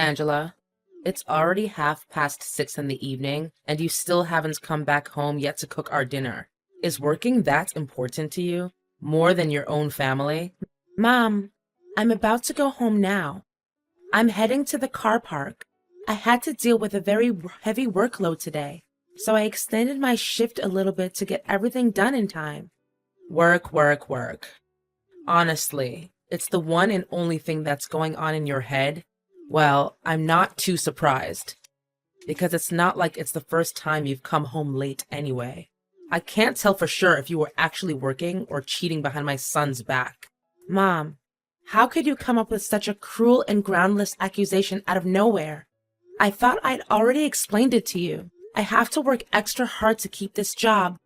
Angela, it's already 6:30 in the evening, and you still haven't come back home yet to cook our dinner. Is working that important to you? More than your own family? Mom, I'm about to go home now. I'm heading to the car park. I had to deal with a very heavy workload today, so I extended my shift a little bit to get everything done in time. Work, work, work. Honestly, it's the one and only thing that's going on in your head. Well, I'm not too surprised, because it's not like it's the first time you've come home late anyway. I can't tell for sure if you were actually working or cheating behind my son's back. Mom, how could you come up with such a cruel and groundless accusation out of nowhere? I thought I'd already explained it to you. I have to work extra hard to keep this job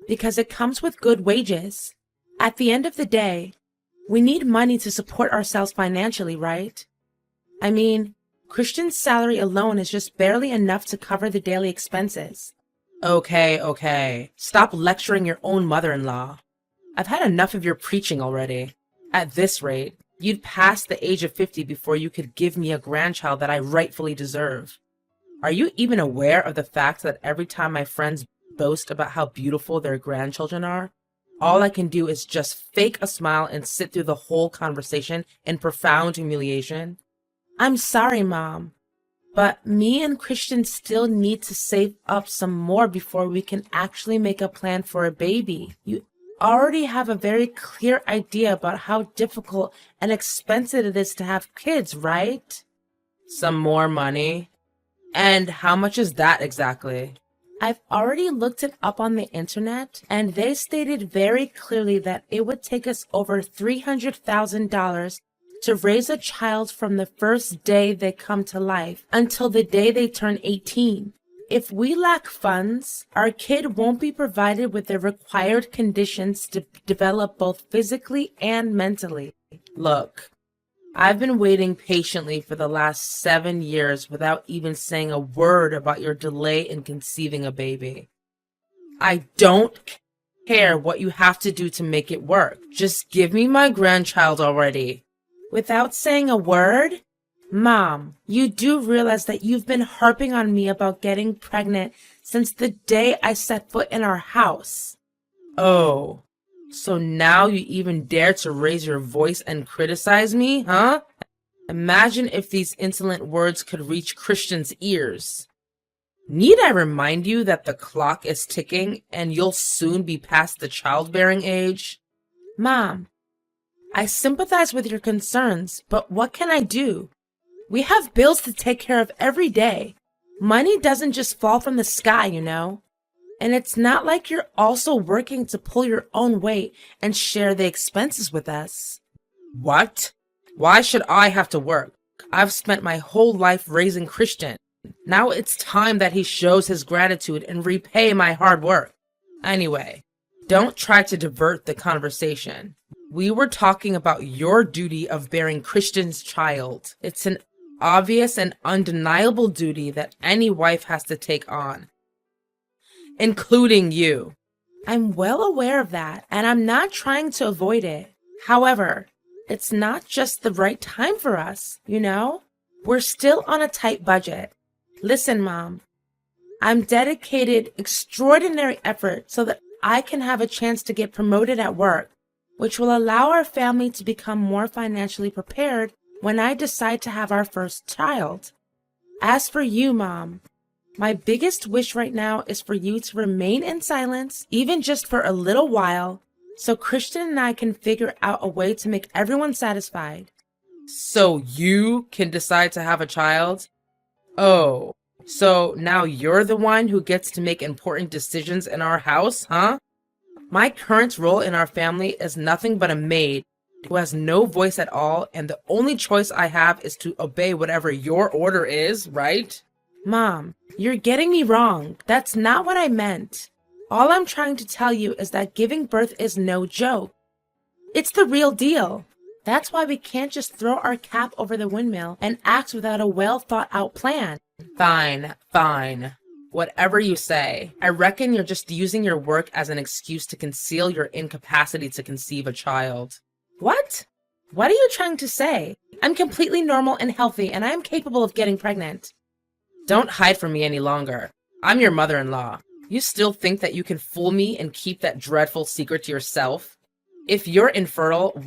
because it comes with good wages. At the end of the day, we need money to support ourselves financially, right? I mean, Christian's salary alone is just barely enough to cover the daily expenses. Okay. Stop lecturing your own mother-in-law. I've had enough of your preaching already. At this rate, you'd pass the age of 50 before you could give me a grandchild that I rightfully deserve. Are you even aware of the fact that every time my friends boast about how beautiful their grandchildren are, all I can do is just fake a smile and sit through the whole conversation in profound humiliation? I'm sorry, Mom, but me and Christian still need to save up some more before we can actually make a plan for a baby. You already have a very clear idea about how difficult and expensive it is to have kids, right? Some more money? And how much is that exactly? I've already looked it up on the internet, and they stated very clearly that it would take us over $300,000 to raise a child from the first day they come to life until the day they turn 18. If we lack funds, our kid won't be provided with the required conditions to develop both physically and mentally. Look, I've been waiting patiently for the last 7 years without even saying a word about your delay in conceiving a baby. I don't care what you have to do to make it work. Just give me my grandchild already. Without saying a word? Mom, you do realize that you've been harping on me about getting pregnant since the day I set foot in our house. Oh, so now you even dare to raise your voice and criticize me, huh? Imagine if these insolent words could reach Christian's ears. Need I remind you that the clock is ticking and you'll soon be past the childbearing age? Mom, I sympathize with your concerns, but what can I do? We have bills to take care of every day. Money doesn't just fall from the sky, you know. And it's not like you're also working to pull your own weight and share the expenses with us. What? Why should I have to work? I've spent my whole life raising Christian. Now it's time that he shows his gratitude and repay my hard work. Anyway, don't try to divert the conversation. We were talking about your duty of bearing Christian's child. It's an obvious and undeniable duty that any wife has to take on, including you. I'm well aware of that, and I'm not trying to avoid it. However, it's not just the right time for us, you know? We're still on a tight budget. Listen, Mom, I'm dedicated extraordinary effort so that I can have a chance to get promoted at work, which will allow our family to become more financially prepared when I decide to have our first child. As for you, Mom, my biggest wish right now is for you to remain in silence, even just for a little while, so Christian and I can figure out a way to make everyone satisfied. So you can decide to have a child? Oh, so now you're the one who gets to make important decisions in our house, huh? My current role in our family is nothing but a maid who has no voice at all, and the only choice I have is to obey whatever your order is, right? Mom, you're getting me wrong. That's not what I meant. All I'm trying to tell you is that giving birth is no joke. It's the real deal. That's why we can't just throw our cap over the windmill and act without a well-thought-out plan. Fine. Whatever you say. I reckon you're just using your work as an excuse to conceal your incapacity to conceive a child. What? What are you trying to say? I'm completely normal and healthy, and I am capable of getting pregnant. Don't hide from me any longer. I'm your mother-in-law. You still think that you can fool me and keep that dreadful secret to yourself? If you're infertile,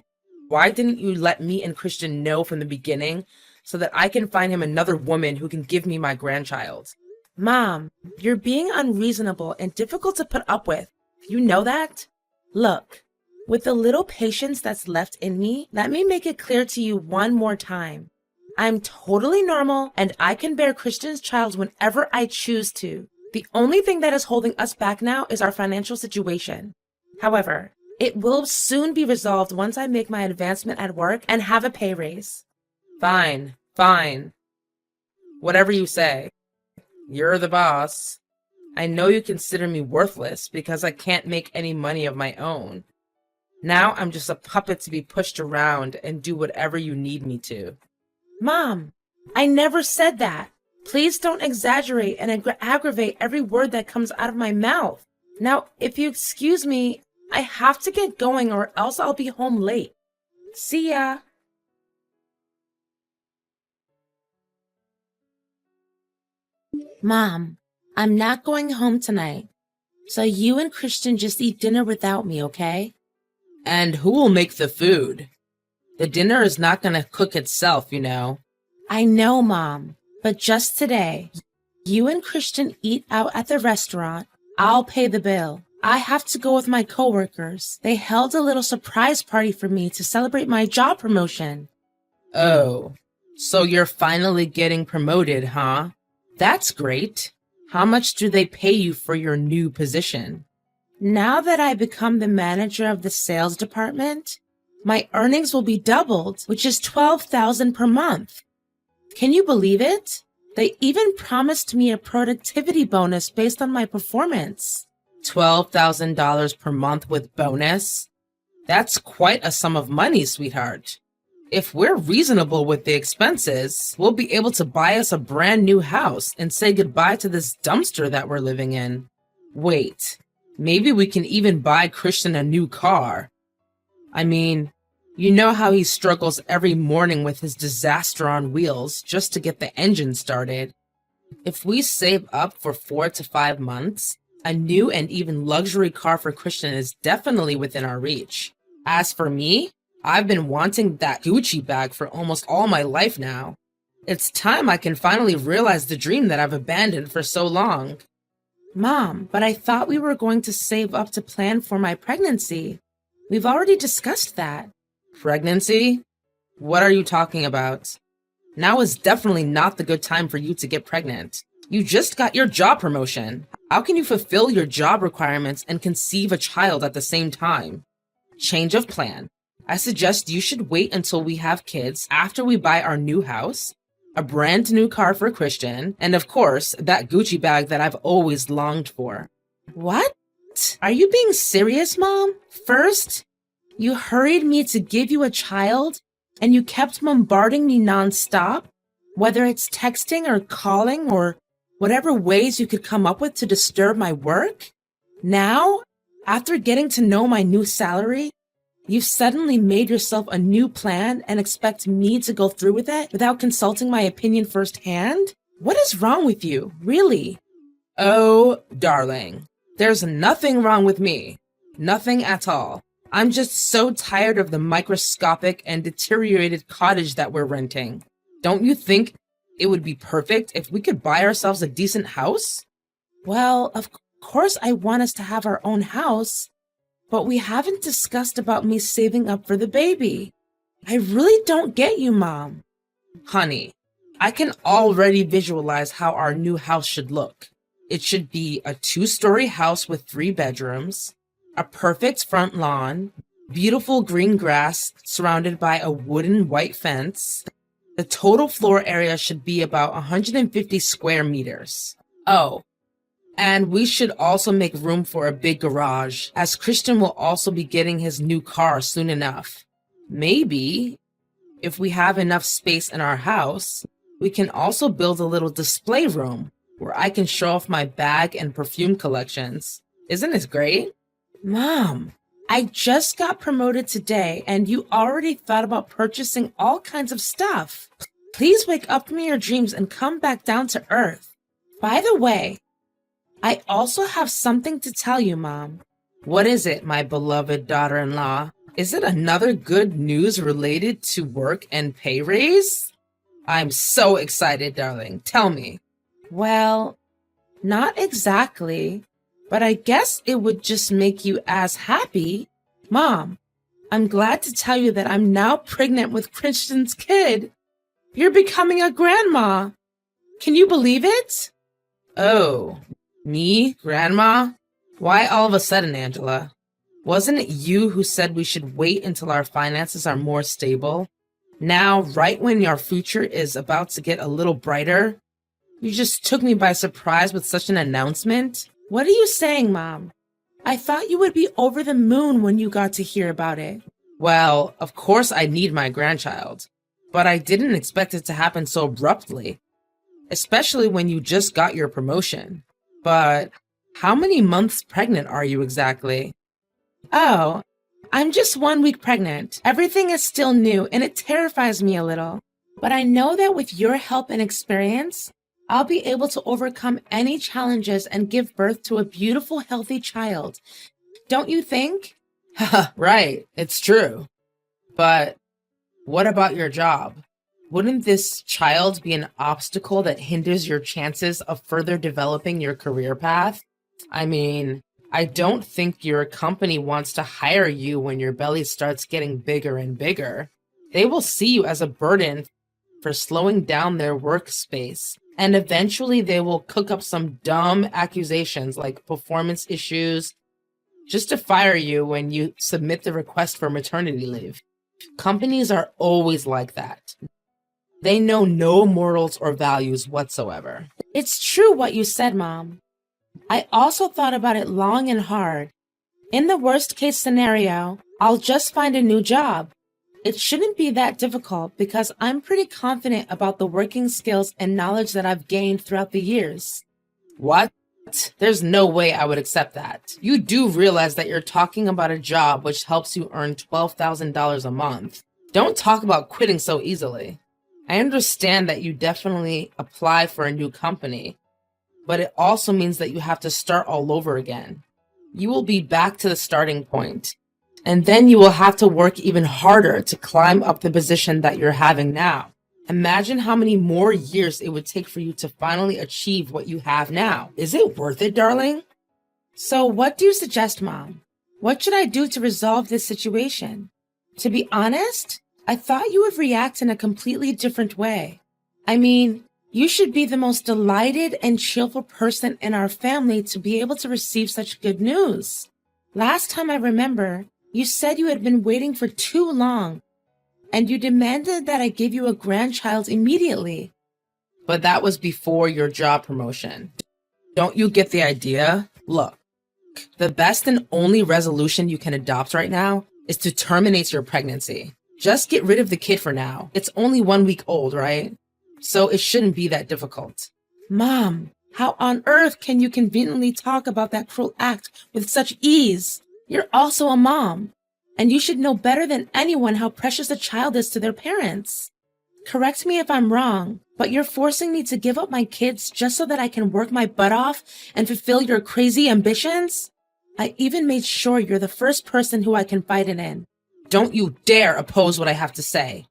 why didn't you let me and Christian know from the beginning so that I can find him another woman who can give me my grandchild? Mom, you're being unreasonable and difficult to put up with. You know that? Look, with the little patience that's left in me, let me make it clear to you one more time. I'm totally normal and I can bear Christian's child whenever I choose to. The only thing that is holding us back now is our financial situation. However, it will soon be resolved once I make my advancement at work and have a pay raise. Fine, fine. Whatever you say. You're the boss. I know you consider me worthless because I can't make any money of my own. Now I'm just a puppet to be pushed around and do whatever you need me to. Mom, I never said that. Please don't exaggerate and aggravate every word that comes out of my mouth. Now, if you excuse me, I have to get going or else I'll be home late. See ya. Mom, I'm not going home tonight. So you and Christian just eat dinner without me, okay? And who will make the food? The dinner is not going to cook itself, you know. I know, Mom, but just today, you and Christian eat out at the restaurant. I'll pay the bill. I have to go with my coworkers. They held a little surprise party for me to celebrate my job promotion. Oh, so you're finally getting promoted, huh? That's great. How much do they pay you for your new position? Now that I become the manager of the sales department, my earnings will be doubled, which is $12,000 per month. Can you believe it? They even promised me a productivity bonus based on my performance. $12,000 per month with bonus? That's quite a sum of money, sweetheart. If we're reasonable with the expenses, we'll be able to buy us a brand new house and say goodbye to this dumpster that we're living in. Wait, maybe we can even buy Christian a new car. I mean, you know how he struggles every morning with his disaster on wheels just to get the engine started. If we save up for 4 to 5 months, a new and even luxury car for Christian is definitely within our reach. As for me, I've been wanting that Gucci bag for almost all my life now. It's time I can finally realize the dream that I've abandoned for so long. Mom, but I thought we were going to save up to plan for my pregnancy. We've already discussed that. Pregnancy? What are you talking about? Now is definitely not the good time for you to get pregnant. You just got your job promotion. How can you fulfill your job requirements and conceive a child at the same time? Change of plan. I suggest you should wait until we have kids after we buy our new house, a brand new car for Christian, and of course, that Gucci bag that I've always longed for. What? Are you being serious, Mom? First, you hurried me to give you a child, and you kept bombarding me nonstop, whether it's texting or calling or whatever ways you could come up with to disturb my work. Now, after getting to know my new salary, you've suddenly made yourself a new plan and expect me to go through with it without consulting my opinion firsthand? What is wrong with you, really? Oh, darling, there's nothing wrong with me. Nothing at all. I'm just so tired of the microscopic and deteriorated cottage that we're renting. Don't you think it would be perfect if we could buy ourselves a decent house? Well, of course I want us to have our own house, but we haven't discussed about me saving up for the baby. I really don't get you, Mom. Honey, I can already visualize how our new house should look. It should be a 2-story house with 3 bedrooms, a perfect front lawn, beautiful green grass surrounded by a wooden white fence. The total floor area should be about 150 square meters. Oh, and we should also make room for a big garage, as Christian will also be getting his new car soon enough. Maybe, if we have enough space in our house, we can also build a little display room where I can show off my bag and perfume collections. Isn't it great? Mom, I just got promoted today and you already thought about purchasing all kinds of stuff. Please wake up from your dreams and come back down to earth. By the way, I also have something to tell you, Mom. What is it, my beloved daughter-in-law? Is it another good news related to work and pay raise? I'm so excited, darling. Tell me. Well, not exactly, but I guess it would just make you as happy. Mom, I'm glad to tell you that I'm now pregnant with Christian's kid. You're becoming a grandma. Can you believe it? Oh, me, grandma? Why all of a sudden, Angela? Wasn't it you who said we should wait until our finances are more stable? Now, right when your future is about to get a little brighter, you just took me by surprise with such an announcement? What are you saying, Mom? I thought you would be over the moon when you got to hear about it. Well, of course I need my grandchild, but I didn't expect it to happen so abruptly, especially when you just got your promotion. But how many months pregnant are you exactly? Oh, I'm just 1 week pregnant. Everything is still new and it terrifies me a little. But I know that with your help and experience, I'll be able to overcome any challenges and give birth to a beautiful, healthy child. Don't you think? Right, it's true. But what about your job? Wouldn't this child be an obstacle that hinders your chances of further developing your career path? I mean, I don't think your company wants to hire you when your belly starts getting bigger and bigger. They will see you as a burden for slowing down their workspace. And eventually they will cook up some dumb accusations like performance issues just to fire you when you submit the request for maternity leave. Companies are always like that. They know no morals or values whatsoever. It's true what you said, Mom. I also thought about it long and hard. In the worst case scenario, I'll just find a new job. It shouldn't be that difficult because I'm pretty confident about the working skills and knowledge that I've gained throughout the years. What? There's no way I would accept that. You do realize that you're talking about a job which helps you earn $12,000 a month. Don't talk about quitting so easily. I understand that you definitely apply for a new company, but it also means that you have to start all over again. You will be back to the starting point, and then you will have to work even harder to climb up the position that you're having now. Imagine how many more years it would take for you to finally achieve what you have now. Is it worth it, darling? So what do you suggest, Mom? What should I do to resolve this situation? To be honest, I thought you would react in a completely different way. I mean, you should be the most delighted and cheerful person in our family to be able to receive such good news. Last time I remember, you said you had been waiting for too long, and you demanded that I give you a grandchild immediately. But that was before your job promotion. Don't you get the idea? Look, the best and only resolution you can adopt right now is to terminate your pregnancy. Just get rid of the kid for now. It's only 1 week old, right? So it shouldn't be that difficult. Mom, how on earth can you conveniently talk about that cruel act with such ease? You're also a mom, and you should know better than anyone how precious a child is to their parents. Correct me if I'm wrong, but you're forcing me to give up my kids just so that I can work my butt off and fulfill your crazy ambitions? I even made sure you're the first person who I confide in. Don't you dare oppose what I have to say.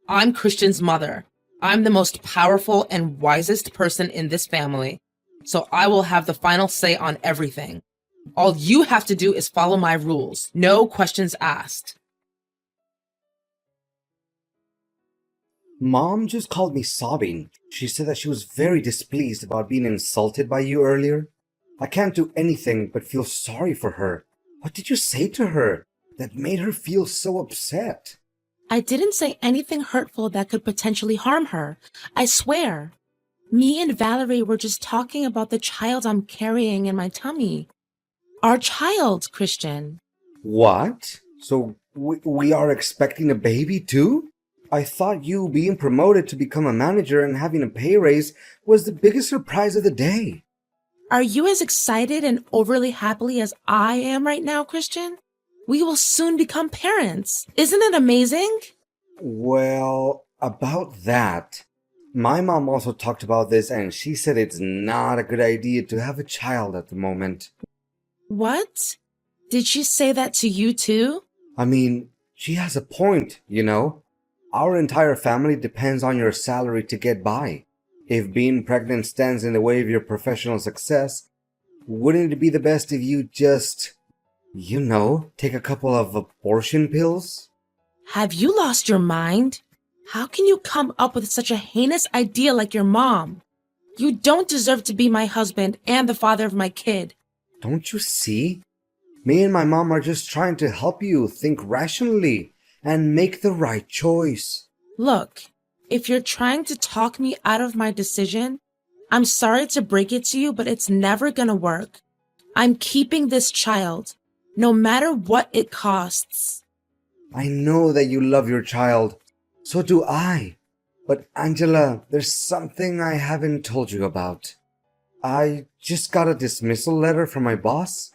I'm Christian's mother. I'm the most powerful and wisest person in this family, so I will have the final say on everything. All you have to do is follow my rules. No questions asked. Mom just called me sobbing. She said that she was very displeased about being insulted by you earlier. I can't do anything but feel sorry for her. What did you say to her that made her feel so upset? I didn't say anything hurtful that could potentially harm her. I swear. Me and Valerie were just talking about the child I'm carrying in my tummy. Our child, Christian. What? So we are expecting a baby too? I thought you being promoted to become a manager and having a pay raise was the biggest surprise of the day. Are you as excited and overly happy as I am right now, Christian? We will soon become parents. Isn't it amazing? Well, about that, my mom also talked about this and she said it's not a good idea to have a child at the moment. What? Did she say that to you too? I mean, she has a point, you know? Our entire family depends on your salary to get by. If being pregnant stands in the way of your professional success, wouldn't it be the best if you just, take a couple of abortion pills? Have you lost your mind? How can you come up with such a heinous idea like your mom? You don't deserve to be my husband and the father of my kid. Don't you see? Me and my mom are just trying to help you think rationally and make the right choice. Look, if you're trying to talk me out of my decision, I'm sorry to break it to you, but it's never gonna work. I'm keeping this child, no matter what it costs. I know that you love your child. So do I. But Angela, there's something I haven't told you about. I just got a dismissal letter from my boss.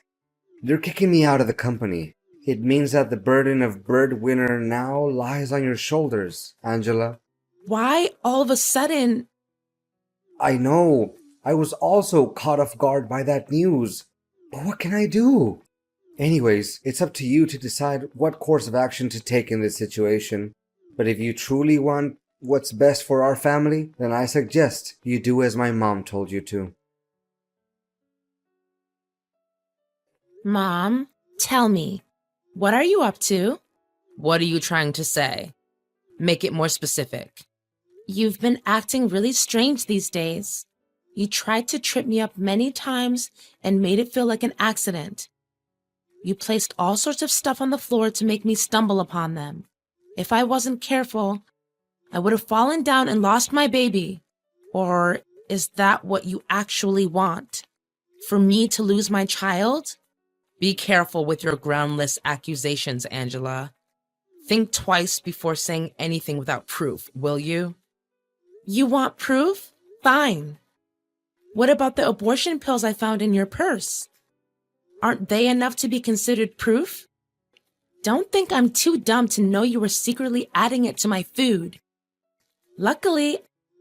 They're kicking me out of the company. It means that the burden of breadwinner now lies on your shoulders, Angela. Why all of a sudden? I know. I was also caught off guard by that news. But what can I do? Anyways, it's up to you to decide what course of action to take in this situation. But if you truly want what's best for our family, then I suggest you do as my mom told you to. Mom, tell me, what are you up to? What are you trying to say? Make it more specific. You've been acting really strange these days. You tried to trip me up many times and made it feel like an accident. You placed all sorts of stuff on the floor to make me stumble upon them. If I wasn't careful, I would have fallen down and lost my baby. Or is that what you actually want? For me to lose my child? Be careful with your groundless accusations, Angela. Think twice before saying anything without proof, will you? You want proof? Fine. What about the abortion pills I found in your purse? Aren't they enough to be considered proof? Don't think I'm too dumb to know you were secretly adding it to my food. Luckily,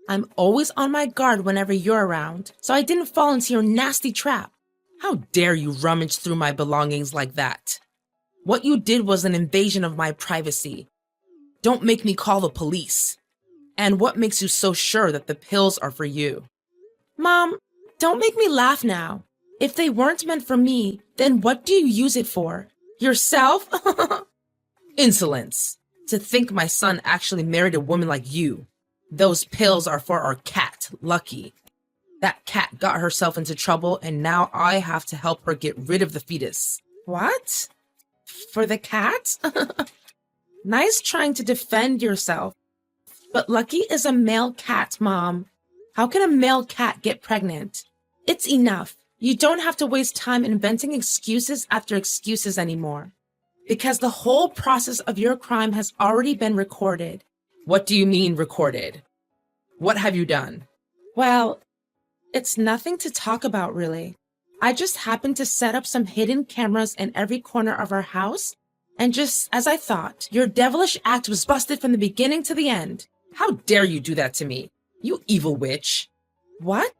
I'm always on my guard whenever you're around, so I didn't fall into your nasty trap. How dare you rummage through my belongings like that? What you did was an invasion of my privacy. Don't make me call the police. And what makes you so sure that the pills are for you? Mom, don't make me laugh now. If they weren't meant for me, then what do you use it for? Yourself? Insolence. To think my son actually married a woman like you. Those pills are for our cat, Lucky. That cat got herself into trouble and now I have to help her get rid of the fetus. What? For the cat? Nice trying to defend yourself. But Lucky is a male cat, Mom. How can a male cat get pregnant? It's enough. You don't have to waste time inventing excuses after excuses anymore. Because the whole process of your crime has already been recorded. What do you mean recorded? What have you done? Well, it's nothing to talk about, really. I just happened to set up some hidden cameras in every corner of our house, and just as I thought, your devilish act was busted from the beginning to the end. How dare you do that to me, you evil witch? What?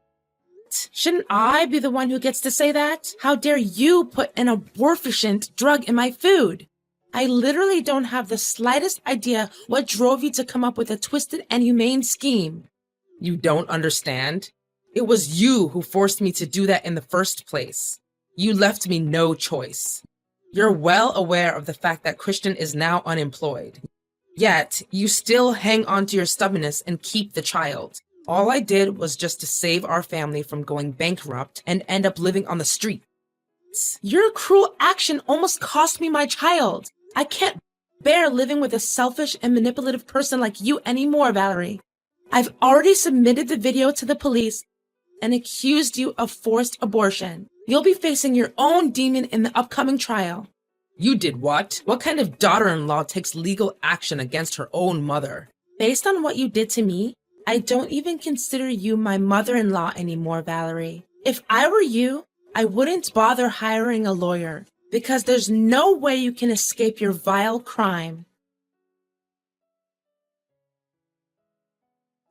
Shouldn't I be the one who gets to say that? How dare you put an abortifacient drug in my food? I literally don't have the slightest idea what drove you to come up with a twisted and humane scheme. You don't understand? It was you who forced me to do that in the first place. You left me no choice. You're well aware of the fact that Christian is now unemployed. Yet, you still hang on to your stubbornness and keep the child. All I did was just to save our family from going bankrupt and end up living on the street. Your cruel action almost cost me my child. I can't bear living with a selfish and manipulative person like you anymore, Valerie. I've already submitted the video to the police and accused you of forced abortion. You'll be facing your own demon in the upcoming trial. You did what? What kind of daughter-in-law takes legal action against her own mother? Based on what you did to me, I don't even consider you my mother-in-law anymore, Valerie. If I were you, I wouldn't bother hiring a lawyer. because there's no way you can escape your vile crime.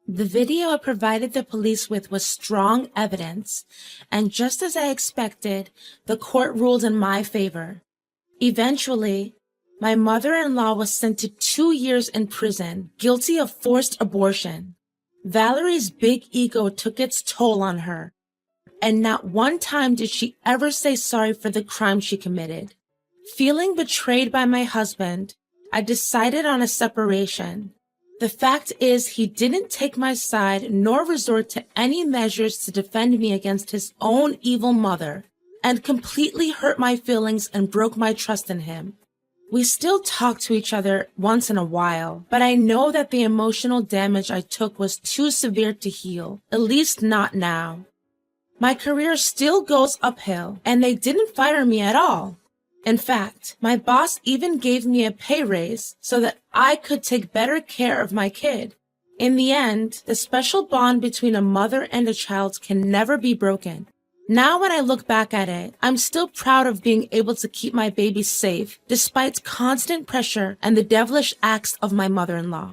The video I provided the police with was strong evidence, and just as I expected, the court ruled in my favor. Eventually, my mother-in-law was sent to 2 years in prison, guilty of forced abortion. Valerie's big ego took its toll on her, and not one time did she ever say sorry for the crime she committed. Feeling betrayed by my husband, I decided on a separation. The fact is, he didn't take my side nor resort to any measures to defend me against his own evil mother, and completely hurt my feelings and broke my trust in him. We still talk to each other once in a while, but I know that the emotional damage I took was too severe to heal, at least not now. My career still goes uphill, and they didn't fire me at all. In fact, my boss even gave me a pay raise so that I could take better care of my kid. In the end, the special bond between a mother and a child can never be broken. Now when I look back at it, I'm still proud of being able to keep my baby safe despite constant pressure and the devilish acts of my mother-in-law.